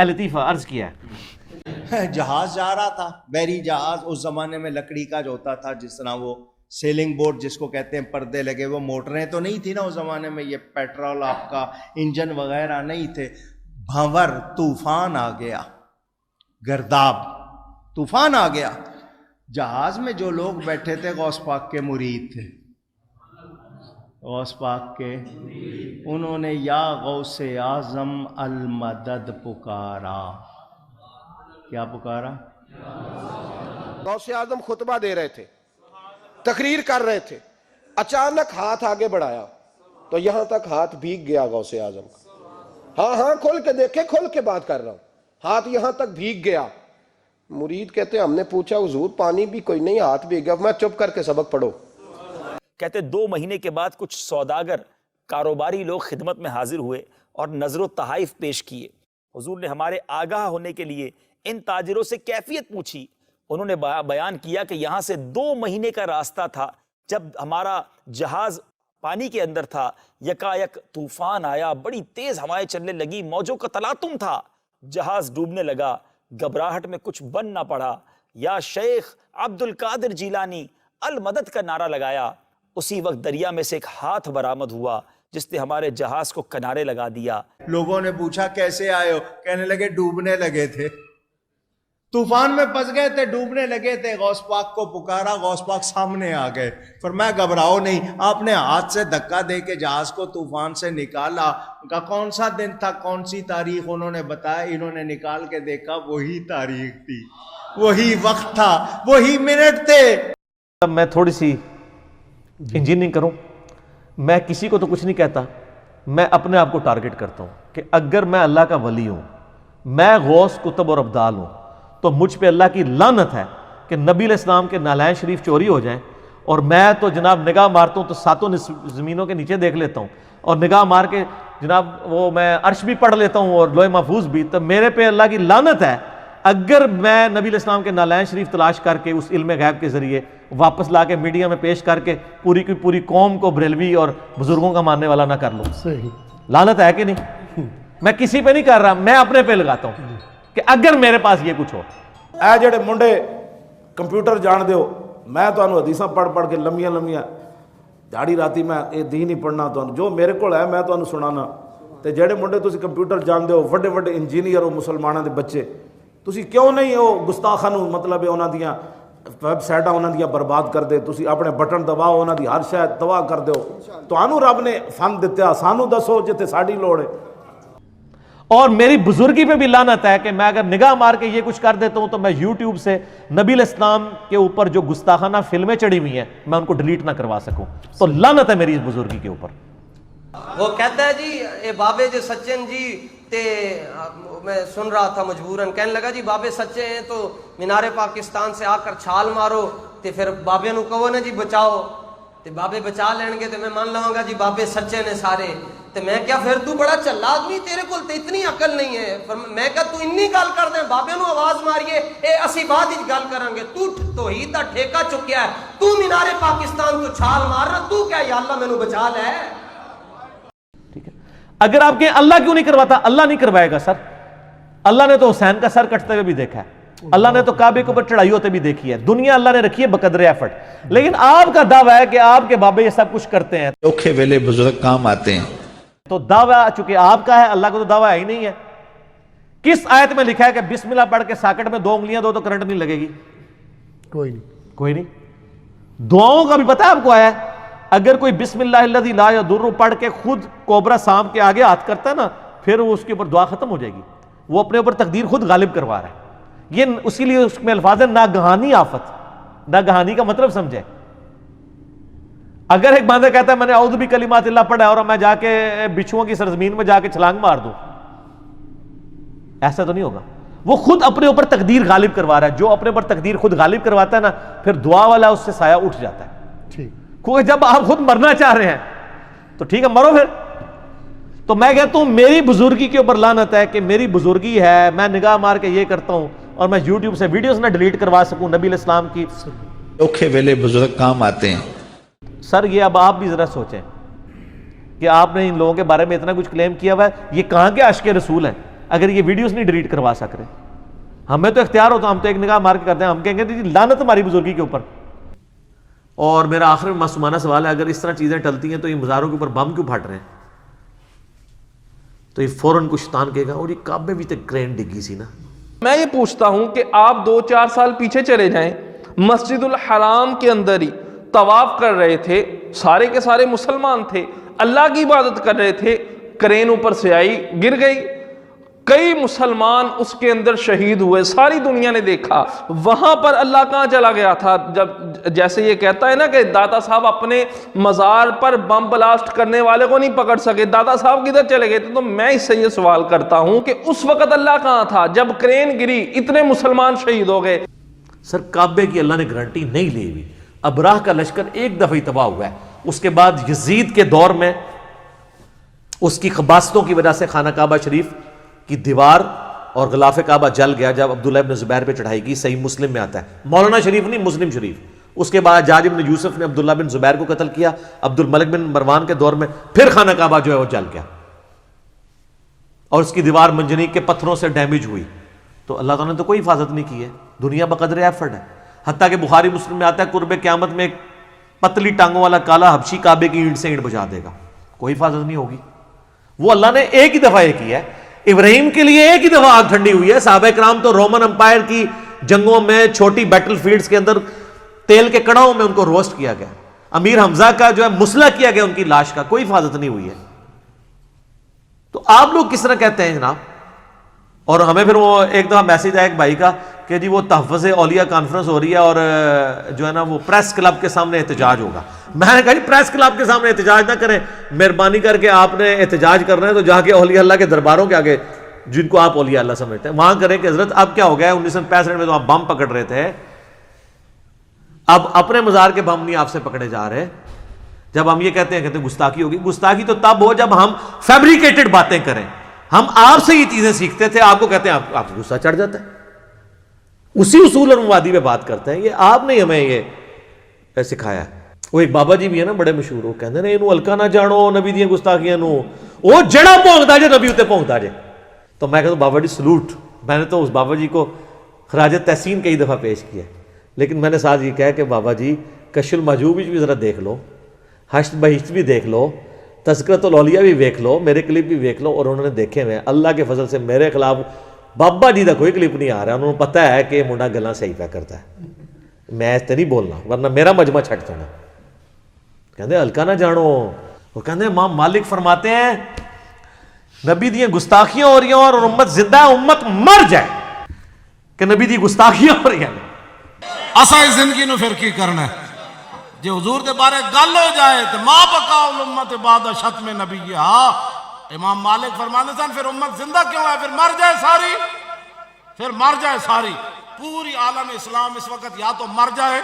لطیفہ عرض کیا ہے جہاز جا رہا تھا، بحری جہاز، اس زمانے میں لکڑی کا جو ہوتا تھا، جس طرح وہ سیلنگ بورڈ جس کو کہتے ہیں، پردے لگے، وہ موٹریں تو نہیں تھی نا اس زمانے میں، یہ پیٹرول آپ کا انجن وغیرہ نہیں تھے. بھنور طوفان آ گیا، گرداب طوفان آ گیا. جہاز میں جو لوگ بیٹھے تھے غوث پاک کے مرید تھے، غوث پاک کے، انہوں نے یا غوث اعظم المدد پکارا. کیا پکارا؟ غوث اعظم خطبہ دے رہے تھے، تقریر کر رہے تھے، اچانک ہاتھ آگے بڑھایا تو یہاں تک ہاتھ بھیگ گیا غوث اعظم کا. ہاں کھول کے دیکھے، کھول کے بات کر رہا ہوں، ہاتھ یہاں تک بھیگ گیا. مرید کہتے ہیں ہم نے پوچھا حضور پانی بھی کوئی نہیں، ہاتھ بھیگ گیا. میں چپ کر کے سبق پڑھو. کہتے 2 مہینے کے بعد کچھ سوداگر کاروباری لوگ خدمت میں حاضر ہوئے اور نظر و تحائف پیش کیے. حضور نے ہمارے آگاہ ہونے کے لیے ان تاجروں سے کیفیت پوچھی. انہوں نے بیان کیا کہ یہاں سے 2 مہینے کا راستہ تھا. جب ہمارا جہاز پانی کے اندر تھا، یکایک طوفان آیا، بڑی تیز ہوائیں چلنے لگی، موجوں کا تلاطم تھا، جہاز ڈوبنے لگا. گھبراہٹ میں کچھ بن نہ پڑا، یا شیخ عبد القادر جیلانی المدد کا نعرہ لگایا. اسی وقت دریا میں سے ایک ہاتھ برآمد ہوا جس نے ہمارے جہاز کو کنارے لگا دیا. لوگوں نے پوچھا کیسے آئے ہو؟ کہنے لگے ڈوبنے لگے تھے، طوفان میں پھنس گئے تھے، ڈوبنے لگے تھے. غوث پاک کو پکارا، غوث پاک سامنے آ گئے. فرمایا گھبراؤ نہیں. آپ نے ہاتھ سے دھکا دے کے جہاز کو طوفان سے نکالا. کہا کون سا دن تھا، کون سی تاریخ؟ انہوں نے بتایا. انہوں نے نکال کے دیکھا، وہی تاریخ تھی، وہی وقت تھا، وہی منٹ تھے. اب میں تھوڑی سی انجینئرنگ کروں، میں کسی کو تو کچھ نہیں کہتا، میں اپنے آپ کو ٹارگٹ کرتا ہوں کہ اگر میں اللہ کا ولی ہوں، میں غوث کتب اور ابدال ہوں، تو مجھ پہ اللہ کی لعنت ہے کہ نبی علیہ السلام کے نالین شریف چوری ہو جائیں، اور میں تو جناب نگاہ مارتا ہوں تو 7 زمینوں کے نیچے دیکھ لیتا ہوں، اور نگاہ مار کے جناب وہ میں عرش بھی پڑھ لیتا ہوں اور لوح محفوظ بھی. تو میرے پہ اللہ کی لعنت ہے اگر میں نبی علیہ السلام کے نالین شریف تلاش کر کے اس علم غیب کے ذریعے واپس لا کے میڈیا میں پیش کر کے پوری کی پوری قوم کو بریلوی اور بزرگوں کا ماننے والا نہ کر لوں. صحیح لعنت ہے کہ نہیں؟ میں کسی پہ نہیں کر رہا، میں اپنے پہ لگاتا ہوں کہ اگر میرے پاس یہ کچھ ہو. اے جڑے منڈے کمپیوٹر جان دیو، میں تانوں حدیثاں پڑھ پڑھ کے لمیاں لمیاں دھاڑی راتی میں یہ دین ہی پڑھنا، تانوں جو میرے کول ہے میں تانوں سنانا. تے جڑے منڈے تسی کمپیوٹر جان دیو، وڈے وڈے انجینئر ہو مسلماناں دے بچے، تسی کیوں نہیں ہو گستاخاں نوں مطلب انہاں دیاں ویب سائٹاں انہاں دیاں برباد کر دے؟ تسی اپنے بٹن دباؤ، انہاں دی ہر شے تباہ کر دیو. تانوں رب نے فن دتا، سانوں دسو جتے ساڈی لوڑ ہے. اور میری بزرگی پہ بھی لعنت ہے کہ میں اگر نگاہ مار کے یہ کچھ کر دیتا ہوں تو میں یوٹیوب سے نبی علیہ السلام کے اوپر جو گستاخانہ فلمیں چڑھی ہوئی ہیں میں ان کو ڈیلیٹ نہ کروا سکوں. تو لعنت ہے میری اس بزرگی کے اوپر. وہ کہتا ہے جی اے بابے جو سچے جی تے میں سن رہا تھا مجبوراً، کہنے لگا جی بابے سچے ہیں تو مینار پاکستان سے آ کر چھال مارو تے پھر بابے نو کہو نا جی بچاؤ، تے بابے بچا لین گے تے میں مان لواں گا جی بابے سچے نے سارے. تے میں کیا پھر تو بڑا چلا آدمی، تیرے کول تے اتنی عقل نہیں ہے. میں کہا تو انی گل کر دیں، بابے نو آواز ماریے اے اسی بعد ہی گل کریں گے. تو توحید دا ٹھیکہ چکیا ہے، تو مینار پاکستان تو چھال مار رہا، تو کیا یا اللہ مینوں بچا لے. اگر آپ کہیں اللہ کیوں نہیں کرواتا، اللہ نہیں کروائے گا سر. اللہ نے تو حسین کا سر کٹتے ہوئے بھی دیکھا ہے، اللہ نے تو کعبے کے اوپر چڑھائی ہوتے بھی دیکھی ہے. دنیا اللہ نے رکھی ہے بقدر ایفرٹ. لیکن آپ کا دعویٰ ہے کہ آپ کے بابے یہ سب کچھ کرتے ہیں، اوکھے ویلے بزرگ کام آتے ہیں. تو دعویٰ چونکہ آپ کا ہے، اللہ کا تو دعویٰ ہی نہیں ہے. کس آیت میں لکھا ہے کہ بسم اللہ پڑھ کے ساکٹ میں 2 انگلیاں دو تو کرنٹ نہیں لگے گی؟ کوئی نہیں. کوئی نہیں. دعاؤں کا بھی پتہ ہے آپ کو آیا ہے، اگر کوئی بسم اللہ الذی لا یضر پڑھ کے خود کوبرا سانپ کے آگے ہاتھ کرتا ہے نا، پھر وہ اس کے اوپر دعا ختم ہو جائے گی. وہ اپنے اوپر تقدیر خود غالب کروا رہا ہے. یہ اسی لیے اس میں الفاظ ہے ناگہانی آفت. ناگہانی کا مطلب سمجھے. اگر ایک بندہ کہتا ہے میں نے اعوذ بکلمات اللہ پڑھا ہے اور میں جا کے بچھوؤں کی سرزمین میں جا کے چھلانگ مار دوں، ایسا تو نہیں ہوگا. وہ خود اپنے اوپر تقدیر غالب کروا رہا ہے. جو اپنے اوپر تقدیر خود غالب کرواتا ہے نا، پھر دعا والا اس سے سایہ اٹھ جاتا ہے. ٹھیک. کیونکہ جب آپ خود مرنا چاہ رہے ہیں تو ٹھیک ہے مرو پھر. تو میں کہتا ہوں میری بزرگی کے اوپر لعنت ہے کہ میری بزرگی ہے، میں نگاہ مار کے یہ کرتا ہوں اور میں یوٹیوب سے ویڈیوز نہ ڈیلیٹ کروا سکوں نبی علیہ السلام کی. اوکھے ویلے بزرگ کام آتے ہیں. سر یہ اب آپ بھی ذرا سوچیں کہ آپ نے ان لوگوں کے بارے میں اتنا کچھ کلیم کیا ہوا ہے، یہ کہاں کے عاشق رسول ہیں؟ اگر یہ ویڈیوز نہیں ڈیلیٹ کروا سک رہے. ہمیں تو اختیار ہوتا, ہم تو ایک نگاہ مار کے کرتے ہیں, ہم کہیں گے جی لعنت ہماری بزرگی کے اوپر. اور میرا آخر میں معصومانہ سوال ہے, اگر اس طرح چیزیں ٹلتی ہیں تو یہ مزاروں کے اوپر بم کیوں پھٹ رہے ہیں؟ تو یہ فوراً کو شیطان کہے گا اور یہ کعبے بھی تک کرین ڈگی سی نا. میں یہ پوچھتا ہوں کہ آپ 2-4 سال پیچھے چلے جائیں, مسجد الحرام کے اندر ہی طواف کر رہے تھے, سارے کے سارے مسلمان تھے, اللہ کی عبادت کر رہے تھے, کرین اوپر سے آئی, گر گئی, کئی مسلمان اس کے اندر شہید ہوئے, ساری دنیا نے دیکھا. وہاں پر اللہ کہاں چلا گیا تھا؟ جب جیسے یہ کہتا ہے نا کہ داتا صاحب اپنے مزار پر بم بلاسٹ کرنے والے کو نہیں پکڑ سکے, داتا صاحب کدھر چلے گئے تھے؟ تو میں اس سے یہ سوال کرتا ہوں کہ اس وقت اللہ کہاں تھا جب کرین گری, اتنے مسلمان شہید ہو گئے؟ سر کعبے کی اللہ نے گارنٹی نہیں لی ہوئی. ابراہ کا لشکر ایک دفعہ ہی تباہ ہوا ہے, اس کے بعد یزید کے دور میں اس کی خباستوں کی وجہ سے خانہ کعبہ شریف کی دیوار اور غلاف کعبہ جل گیا جب عبداللہ ابن زبیر پہ چڑھائی کی. صحیح مسلم میں آتا ہے, مولانا شریف نہیں, مسلم شریف. اس کے بعد حجاج ابن یوسف نے عبداللہ بن زبیر کو قتل کیا, عبد الملک بن مروان کے دور میں پھر خانہ کعبہ جو ہے وہ جل گیا اور اس کی دیوار منجنیق کے پتھروں سے ڈیمیج ہوئی. تو اللہ تعالیٰ نے تو کوئی حفاظت نہیں کی ہے, دنیا بقدر ایفرٹ ہے. حتیٰ کہ بخاری مسلم میں آتا ہے قرب قیامت میں ایک پتلی ٹانگوں والا کالا حبشی کعبے کی اینٹ سے اینٹ بجا دے گا, کوئی حفاظت نہیں ہوگی. وہ اللہ نے ایک ہی دفعہ یہ کیا ہے. ابراہیم کے لیے ایک ہی دفعہ آگ ٹھنڈی ہوئی ہے. صحابہ کرام تو رومن امپائر کی جنگوں میں چھوٹی بیٹل فیلڈز کے اندر تیل کے کڑاؤں میں ان کو روسٹ کیا گیا. امیر حمزہ کا جو ہے مسلح کیا گیا ان کی لاش کا, کوئی حفاظت نہیں ہوئی ہے. تو آپ لوگ کس طرح کہتے ہیں جناب؟ اور ہمیں پھر وہ ایک دفعہ میسج آیا ایک بھائی کا کہ جی وہ تحفظ اولیاء کانفرنس ہو رہی ہے اور جو ہے نا وہ پریس کلب کے سامنے احتجاج ہوگا. میں نے کہا جی پریس کلب کے سامنے احتجاج نہ کریں, مہربانی کر کے آپ نے احتجاج کرنا ہے تو جا کے اولیاء اللہ کے درباروں کے آگے جن کو آپ اولیاء اللہ سمجھتے ہیں وہاں کریں کہ حضرت اب کیا ہو گیا ہے, 1965 میں تو آپ بم پکڑ رہے تھے, اب اپنے مزار کے بم نہیں آپ سے پکڑے جا رہے. جب ہم یہ کہتے ہیں گستاخی ہوگی, گستاخی تو تب ہو جب ہم فیبریکیٹڈ باتیں کریں. ہم آپ سے یہ چیزیں سیکھتے تھے, آپ کو کہتے ہیں آپ کو غصہ چڑھ جاتا ہے, اسی اصول اور مبادی پہ بات کرتے ہیں. یہ آپ نے ہمیں یہ سکھایا. وہ ایک بابا جی بھی ہے نا بڑے مشہور, وہ کہتے ہیں انہوں ہلکا نہ جانو نبی دیاں گستاخیاں نو, وہ جڑا پونکتا جے نبی اتے پونکتا جے. تو میں کہتا ہوں بابا جی سلوٹ. میں نے تو اس بابا جی کو خراج تحسین کئی دفعہ پیش کیا, لیکن میں نے ساتھ یہ کہا کہ بابا جی کشف المحجوب بھی ذرا دیکھ لو, حشر بہشت بھی دیکھ لو, تذکرۃ الاولیاء بھی دیکھ لو, میرے کلپ بھی دیکھ لو. اور انہوں نے دیکھے ہوئے اللہ کے فضل سے میرے خلاف بابا جی کا کوئی کلپ نہیں آ رہا. انہوں نے پتہ ہے کہ منڈا گلاں صحیح پہ کرتا ہے, میں اس تے نہیں بولنا ورنہ میرا مجمع چھٹ جانا. کہتے ہلکا نہ جانو. وہ کہتے ہیں امام مالک فرماتے ہیں نبی دی گستاخیاں ہو رہی ہیں اور امت زندہ ہے, امت مر جائے کہ نبی دی گستاخیاں ہو رہی ہیں. اسا اس زندگی نو پھر کی کرنا ہے؟ جی حضور دے بارے گل ہو جائے تو ما بقا الامت بعد شتم نبی. ہاں امام مالک فرمانے سن پھر امت زندہ کیوں ہے؟ پھر مر جائے ساری, پھر مر جائے ساری. پوری عالم اسلام اس وقت یا تو مر جائے,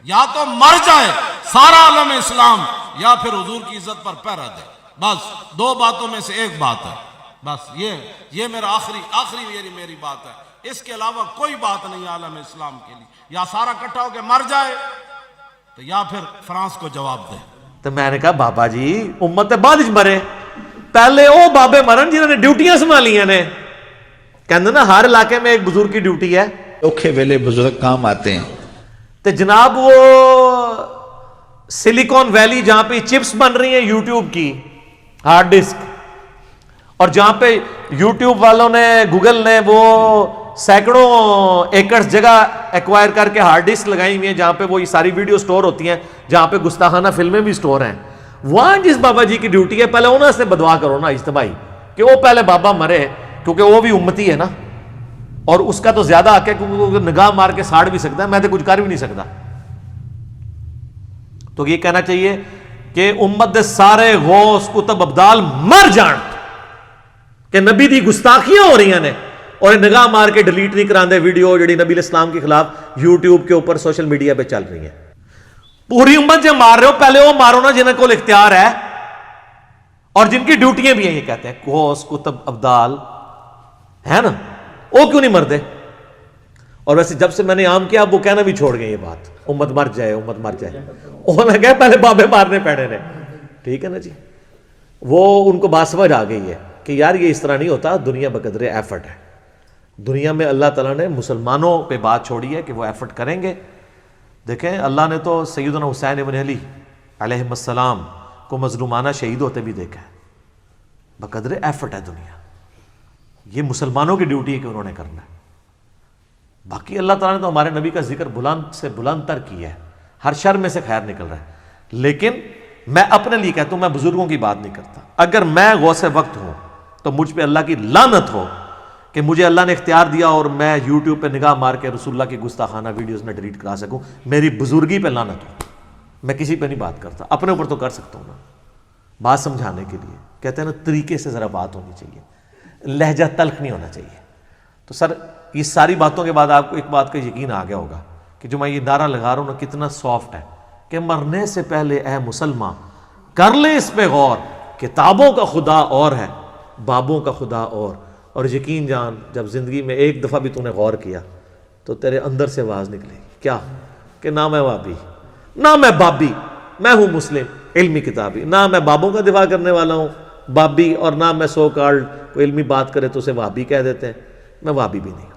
یا تو مر جائے سارا عالم اسلام, یا پھر حضور کی عزت پر پہرا دے. بس دو باتوں میں سے ایک بات ہے. بس یہ میرا آخری میری بات ہے. اس کے علاوہ کوئی بات نہیں عالم اسلام کے لیے. یا سارا اکٹھا ہو کے مر جائے تو یا پھر فرانس کو جواب دے. تو میں نے کہا بابا جی امت بعد مرے, پہلے وہ بابے مرن جنہوں نے ڈیوٹیاں سنبھالیاں نے. کہتے نا ہر علاقے میں ایک بزرگ کی ڈیوٹی ہے, اوکھے ویلے بزرگ کام آتے ہیں. تو جناب وہ سلیکون ویلی جہاں پہ چپس بن رہی ہیں یوٹیوب کی ہارڈ ڈسک, اور جہاں پہ یوٹیوب والوں نے گوگل نے وہ سینکڑوں ایکڑ جگہ ایکوائر کر کے ہارڈ ڈسک لگائی ہوئی ہیں جہاں پہ وہ یہ ساری ویڈیو سٹور ہوتی ہیں, جہاں پہ گستاخانہ فلمیں بھی سٹور ہیں, وہاں جس بابا جی کی ڈیوٹی ہے پہلے انہوں سے بدعا کرو نا اجتماعی کہ وہ پہلے بابا مرے, کیونکہ وہ بھی امتی ہے نا, اور اس کا تو زیادہ حق ہے کیونکہ وہ نگاہ مار کے ساڑ بھی سکتا ہے, میں تو کچھ کر بھی نہیں سکتا. تو یہ کہنا چاہیے کہ امت دے سارے غوث کتب ابدال مر جان کہ نبی دی گستاخیاں ہو رہی ہیں اور نگاہ مار کے ڈیلیٹ نہیں کراندے ویڈیو جڑی نبی الاسلام کے خلاف یوٹیوب کے اوپر سوشل میڈیا پہ چل رہی ہیں. پوری امت جب مار رہے ہو پہلے وہ مارو نا جنہیں کو اختیار ہے اور جن کی ڈیوٹیاں بھی ہیں. یہ کہتے ہیں غوث کتب ابدال ہے نا, وہ کیوں نہیں مردے؟ اور ویسے جب سے میں نے عام کیا اب وہ کہنا بھی چھوڑ گئے یہ بات, امت مر جائے امت مر جائے. انہوں نے کہا پہلے بابے مارنے پڑے نے. ٹھیک ہے نا جی, وہ ان کو بات سمجھ آ گئی ہے. کہ یار یہ اس طرح نہیں ہوتا، دنیا بقدر ایفرٹ ہے. دنیا میں اللہ تعالیٰ نے مسلمانوں پہ بات چھوڑی ہے کہ وہ ایفرٹ کریں گے. دیکھیں اللہ نے تو سیدنا حسین ابن علی علیہ السلام کو مظلومانہ شہید ہوتے بھی دیکھا ہے. بقدر ایفرٹ ہے دنیا. یہ مسلمانوں کی ڈیوٹی ہے کہ انہوں نے کرنا ہے. باقی اللہ تعالیٰ نے تو ہمارے نبی کا ذکر بلند سے بلند تر کیا ہے، ہر شر میں سے خیر نکل رہا ہے. لیکن میں اپنے لیے کہتا ہوں، میں بزرگوں کی بات نہیں کرتا. اگر میں غوث وقت ہوں تو مجھ پہ اللہ کی لعنت ہو کہ مجھے اللہ نے اختیار دیا اور میں یوٹیوب پہ نگاہ مار کے رسول اللہ کی گستاخانہ ویڈیوز میں ڈیلیٹ کرا سکوں. میری بزرگی پہ لعنت ہو. میں کسی پہ نہیں بات کرتا، اپنے اوپر تو کر سکتا ہوں نا، بات سمجھانے کے لیے. کہتے ہیں نا طریقے سے ذرا بات ہونی چاہیے، لہجہ تلخ نہیں ہونا چاہیے. تو سر یہ ساری باتوں کے بعد آپ کو ایک بات کا یقین آ گیا ہوگا کہ جو میں یہ نعرہ لگا رہا ہوں نا کتنا سافٹ ہے کہ مرنے سے پہلے اے مسلمان کر لے اس پہ غور، کتابوں کا خدا اور ہے، بابوں کا خدا اور یقین جان جب زندگی میں ایک دفعہ بھی تو نے غور کیا تو تیرے اندر سے آواز نکلے گی کیا کہ نہ میں وابی، نہ میں بابی، میں ہوں مسلم علمی کتابی. نہ میں بابوں کا دفاع کرنے والا ہوں بابی، اور نہ میں سو کارڈ کوئی علمی بات کرے تو اسے وابی کہہ دیتے ہیں. میں وابی بھی نہیں.